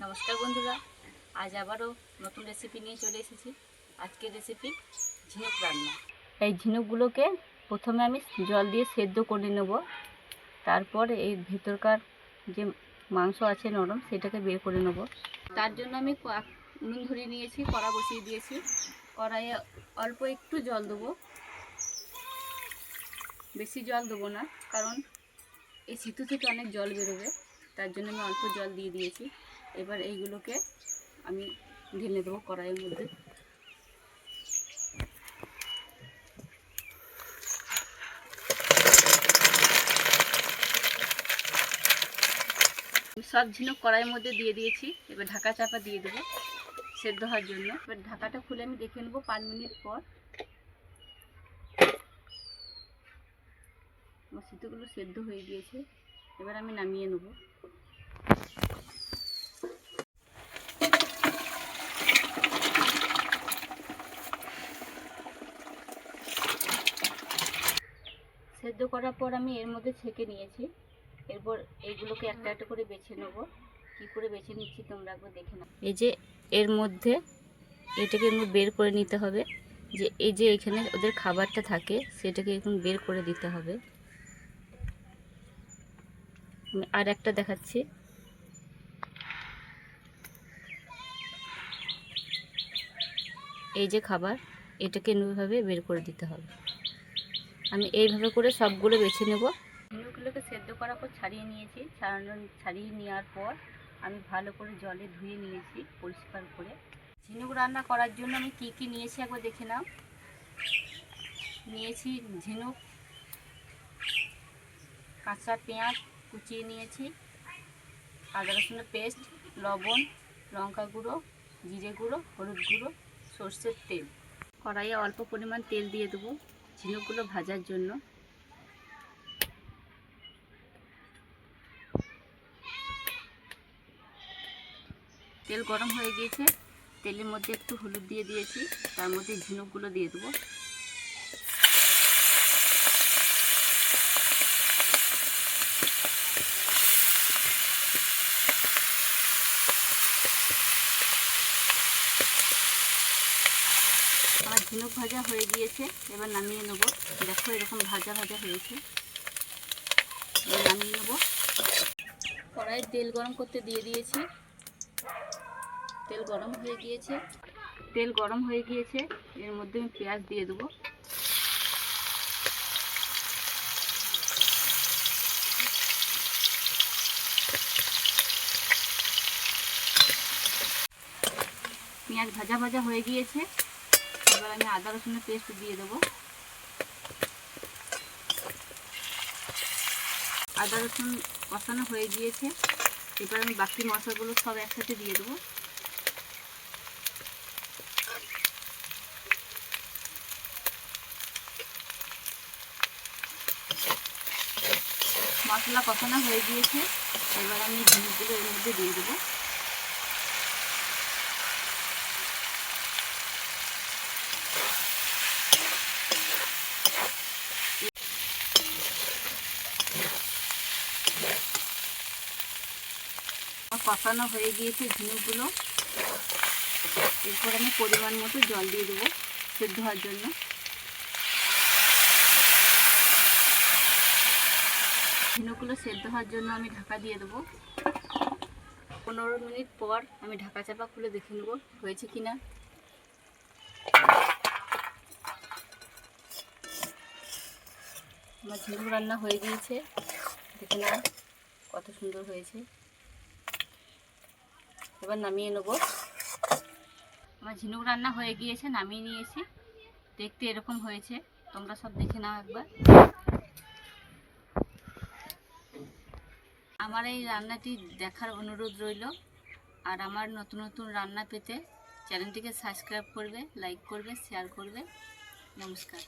নমস্কার বন্ধুরা, আজ আবারও নতুন রেসিপি নিয়ে চলে এসেছি। আজকের রেসিপি ঝিনুক রান্না। এই ঝিনুকগুলোকে প্রথমে আমি জল দিয়ে সেদ্ধ করে নেব। তারপর এই ভেতরকার যে মাংস আছে নরম, সেটাকে বের করে নেব। তার জন্য আমি নুন ধরিয়ে নিয়েছি, কড়া বসিয়ে দিয়েছি। কড়াইয়ে অল্প একটু জল দেবো, বেশি জল দেবো না, কারণ এই সিতু থেকে অনেক জল বেরোবে। তার জন্য আমি অল্প জল দিয়ে দিয়েছি। এবার এইগুলোকে আমি ঢেলে দেবো কড়াইয়ের মধ্যে। সব ঝিনুক কড়াইয়ের মধ্যে দিয়ে দিয়েছি। এবার ঢাকা চাপা দিয়ে দেবো সেদ্ধ হওয়ার জন্য। এবার ঢাকাটা খুলে আমি দেখে নেবো 5 মিনিট পর। আমার সিতুগুলো সেদ্ধ হয়ে গিয়েছে। এবার আমি নামিয়ে নেব। সেদ্ধ করার পর আমি এর মধ্যে ছেঁকে নিয়েছি। এরপর এইগুলোকে একটা একটা করে বেছে নেব। কী করে বেছে নিচ্ছি তোমরা একবার দেখে নাও। এই যে এর মধ্যে এটাকে বের করে নিতে হবে, যে এই যে এখানে ওদের খাবারটা থাকে সেটাকে এখন বের করে দিতে হবে। আমি আর একটা দেখাচ্ছি। এই যে খাবার, এটাকে এইভাবে বের করে দিতে হবে। আমি এইভাবে করে সবগুলো বেছে নেব। ঝিনুকগুলোকে সেদ্ধ করার পর ছাড়িয়ে নিয়েছি। ছাড়িয়ে নেওয়ার পর আমি ভালো করে জলে ধুয়ে নিয়েছি পরিষ্কার করে। ঝিনুক রান্না করার জন্য আমি কি কি নিয়েছি একবার দেখে নাও। নিয়েছি ঝিনুক, কাঁচা পেঁয়াজ কুচিয়ে নিয়েছি, আদা রসুনের পেস্ট, লবণ, লঙ্কা গুঁড়ো, জিরে গুঁড়ো, হলুদ গুঁড়ো, সর্ষের তেল। কড়াইয়ে অল্প পরিমাণ তেল দিয়ে দেবো ঝিনুকগুলো ভাজার জন্য। তেল গরম হয়ে গিয়েছে। তেলের মধ্যে একটু হলুদ দিয়ে দিয়েছি, তার মধ্যে ঝিনুকগুলো দিয়ে দেবো। আমার ঝিনুক ভাজা হয়ে গিয়েছে। এবার নামিয়ে নেবো। দেখো এরকম ভাজা ভাজা হয়েছে। এবার নামিয়ে নেবো। কড়াইয়ে তেল গরম করতে দিয়ে দিয়েছি। তেল গরম হয়ে গিয়েছে। এর মধ্যে আমি পেঁয়াজ দিয়ে দেবো। পেঁয়াজ ভাজা ভাজা হয়ে গিয়েছে। এবার আমি আদা রসুনের পেস্ট দিয়ে দেবো। আদা রসুন কষানো হয়ে গিয়েছে। এবার আমি বাকি মশলাগুলো সব একসাথে দিয়ে দেবো। মশলা কষানো হয়ে গিয়েছে। এবার আমি ঝিনুকগুলো এর মধ্যে দিয়ে দেবো। কষানো হয়ে গিয়েছে ঝিনুকগুলো। এরপর আমি পরিমাণ মতো জল দিয়ে দেবো সেদ্ধ হওয়ার জন্য। ঝিনুকগুলো সেদ্ধ হওয়ার জন্য আমি ঢাকা দিয়ে দেবো। 15 মিনিট পর আমি ঢাকা চাপা খুলে দেখে নেবো হয়েছে কিনা। আমার ঝিনুক রান্না হয়ে গিয়েছে, দেখে নাও কত সুন্দর হয়েছে। এবার নামিয়ে নেবো। আমার ঝিনুক রান্না হয়ে গিয়েছে, নামিয়ে নিয়েছি। দেখতে এরকম হয়েছে। তোমরা সব দেখে নাও একবার। আমার এই রান্নাটি দেখার অনুরোধ রইল। আর আমার নতুন নতুন রান্না পেতে চ্যানেলটিকে সাবস্ক্রাইব করবে, লাইক করবে, শেয়ার করবে। নমস্কার।